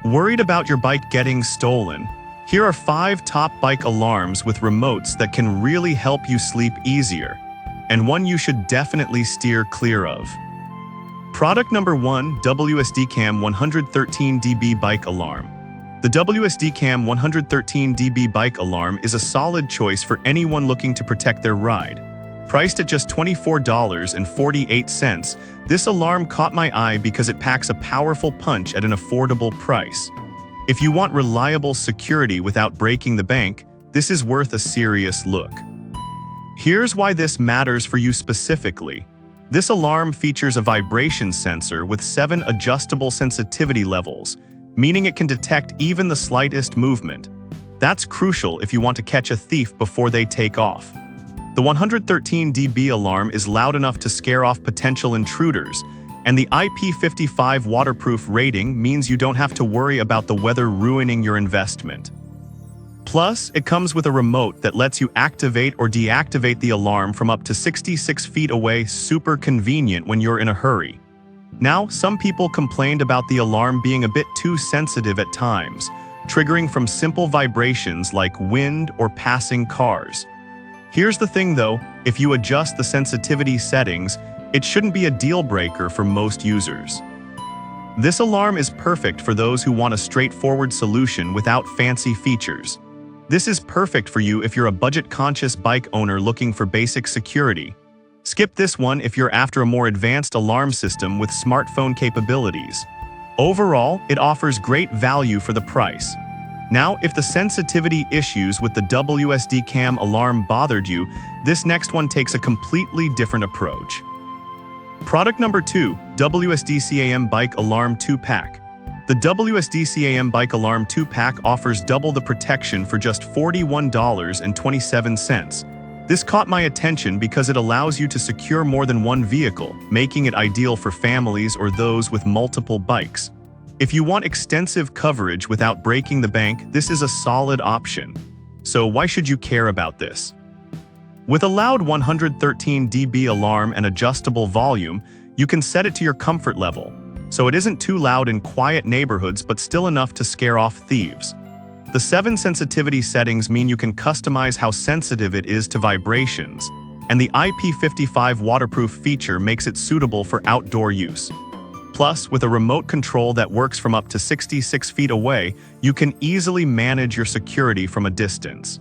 Worried about your bike getting stolen? Here are 5 top bike alarms with remotes that can really help you sleep easier, and one you should definitely steer clear of. Product number 1, WSD-CAM 113dB Bike Alarm. The WSD-CAM 113dB Bike Alarm is a solid choice for anyone looking to protect their ride. Priced at just $24.48, this alarm caught my eye because it packs a powerful punch at an affordable price. If you want reliable security without breaking the bank, this is worth a serious look. Here's why this matters for you specifically. This alarm features a vibration sensor with 7 adjustable sensitivity levels, meaning it can detect even the slightest movement. That's crucial if you want to catch a thief before they take off. The 113 dB alarm is loud enough to scare off potential intruders, and the IP55 waterproof rating means you don't have to worry about the weather ruining your investment. Plus, it comes with a remote that lets you activate or deactivate the alarm from up to 66 feet away, super convenient when you're in a hurry. Now, some people complained about the alarm being a bit too sensitive at times, triggering from simple vibrations like wind or passing cars. Here's the thing though, if you adjust the sensitivity settings, it shouldn't be a deal breaker for most users. This alarm is perfect for those who want a straightforward solution without fancy features. This is perfect for you if you're a budget-conscious bike owner looking for basic security. Skip this one if you're after a more advanced alarm system with smartphone capabilities. Overall, it offers great value for the price. Now, if the sensitivity issues with the WSD-CAM alarm bothered you, this next one takes a completely different approach. Product number 2, WSD-CAM Bike Alarm 2-Pack. The WSD-CAM Bike Alarm 2-Pack offers double the protection for just $41.27. This caught my attention because it allows you to secure more than one vehicle, making it ideal for families or those with multiple bikes. If you want extensive coverage without breaking the bank, this is a solid option. So why should you care about this? With a loud 113 dB alarm and adjustable volume, you can set it to your comfort level, so it isn't too loud in quiet neighborhoods but still enough to scare off thieves. The 7 sensitivity settings mean you can customize how sensitive it is to vibrations, and the IP55 waterproof feature makes it suitable for outdoor use. Plus, with a remote control that works from up to 66 feet away, you can easily manage your security from a distance.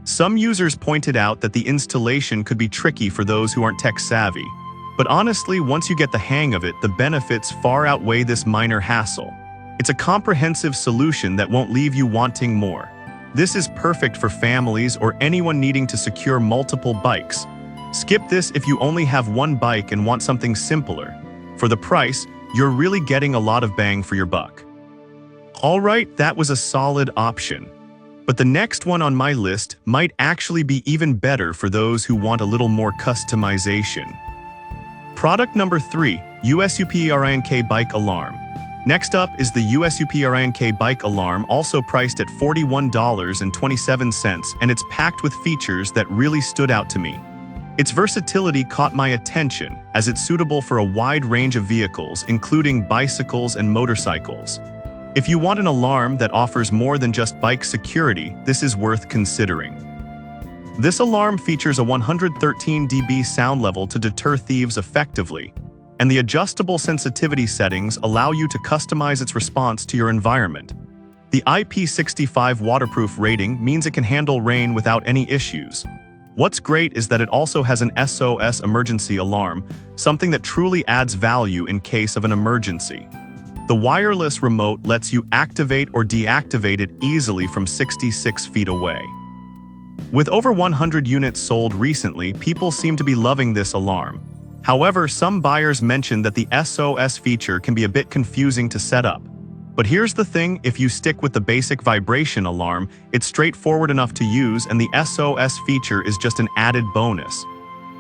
Some users pointed out that the installation could be tricky for those who aren't tech-savvy, but honestly, once you get the hang of it, the benefits far outweigh this minor hassle. It's a comprehensive solution that won't leave you wanting more. This is perfect for families or anyone needing to secure multiple bikes. Skip this if you only have one bike and want something simpler. For the price, you're really getting a lot of bang for your buck. Alright, that was a solid option. But the next one on my list might actually be even better for those who want a little more customization. Product number 3, USUPERINK Bike Alarm. Next up is the USUPERINK Bike Alarm, also priced at $41.27, and it's packed with features that really stood out to me. Its versatility caught my attention, as it's suitable for a wide range of vehicles, including bicycles and motorcycles. If you want an alarm that offers more than just bike security, this is worth considering. This alarm features a 113 dB sound level to deter thieves effectively, and the adjustable sensitivity settings allow you to customize its response to your environment. The IP65 waterproof rating means it can handle rain without any issues. What's great is that it also has an SOS emergency alarm, something that truly adds value in case of an emergency. The wireless remote lets you activate or deactivate it easily from 66 feet away. With over 100 units sold recently, people seem to be loving this alarm. However, some buyers mentioned that the SOS feature can be a bit confusing to set up. But here's the thing, if you stick with the basic vibration alarm, it's straightforward enough to use, and the SOS feature is just an added bonus.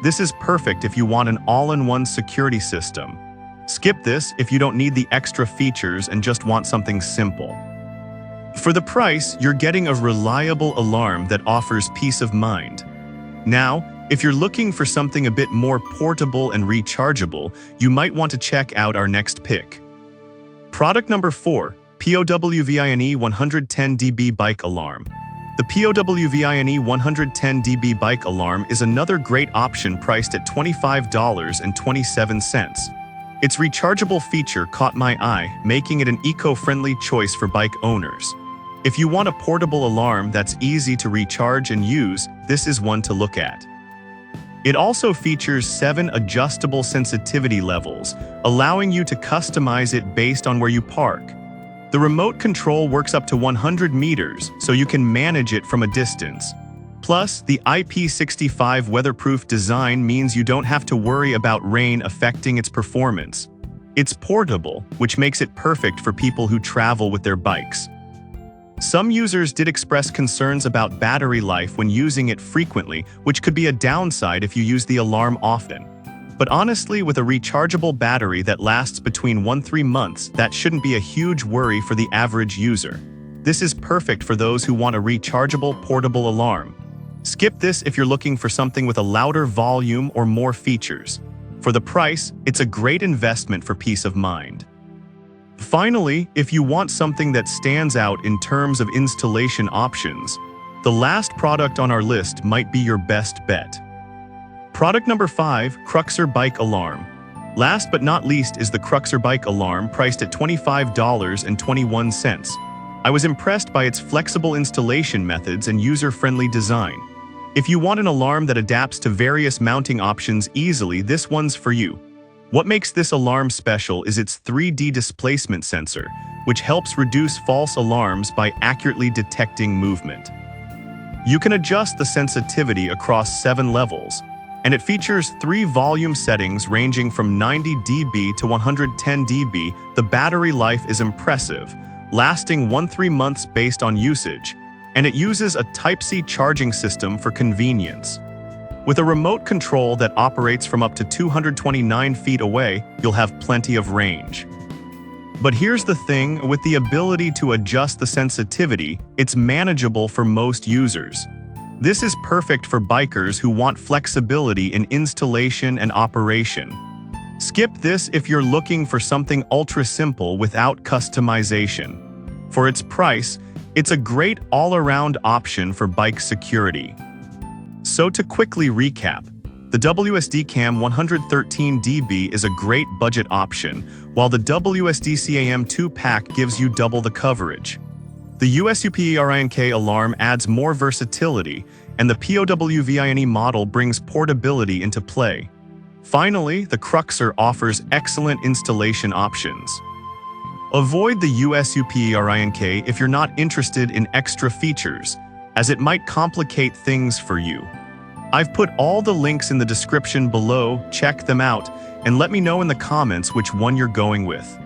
This is perfect if you want an all-in-one security system. Skip this if you don't need the extra features and just want something simple. For the price, you're getting a reliable alarm that offers peace of mind. Now, if you're looking for something a bit more portable and rechargeable, you might want to check out our next pick. Product number 4, POWVINE 110dB Bike Alarm. The POWVINE 110dB Bike Alarm is another great option priced at $25.27. Its rechargeable feature caught my eye, making it an eco-friendly choice for bike owners. If you want a portable alarm that's easy to recharge and use, this is one to look at. It also features 7 adjustable sensitivity levels, allowing you to customize it based on where you park. The remote control works up to 100 meters, so you can manage it from a distance. Plus, the IP65 weatherproof design means you don't have to worry about rain affecting its performance. It's portable, which makes it perfect for people who travel with their bikes. Some users did express concerns about battery life when using it frequently, which could be a downside if you use the alarm often. But honestly, with a rechargeable battery that lasts between 1-3 months, that shouldn't be a huge worry for the average user. This is perfect for those who want a rechargeable portable alarm. Skip this if you're looking for something with a louder volume or more features. For the price, it's a great investment for peace of mind. Finally, if you want something that stands out in terms of installation options, the last product on our list might be your best bet. Product number 5, Cruxer Bike Alarm. Last but not least is the Cruxer Bike Alarm, priced at $25.21. I was impressed by its flexible installation methods and user-friendly design. If you want an alarm that adapts to various mounting options easily, this one's for you. What makes this alarm special is its 3D displacement sensor, which helps reduce false alarms by accurately detecting movement. You can adjust the sensitivity across 7 levels, and it features 3 volume settings ranging from 90 dB to 110 dB. The battery life is impressive, lasting 1-3 months based on usage, and it uses a Type-C charging system for convenience. With a remote control that operates from up to 229 feet away, you'll have plenty of range. But here's the thing, with the ability to adjust the sensitivity, it's manageable for most users. This is perfect for bikers who want flexibility in installation and operation. Skip this if you're looking for something ultra simple without customization. For its price, it's a great all-around option for bike security. So to quickly recap, the WSD-CAM 113dB is a great budget option, while the WSD-CAM 2-pack gives you double the coverage. The USUPERINK alarm adds more versatility, and the POWVINE model brings portability into play. Finally, the Cruxer offers excellent installation options. Avoid the USUPERINK if you're not interested in extra features, as it might complicate things for you. I've put all the links in the description below, check them out, and let me know in the comments which one you're going with.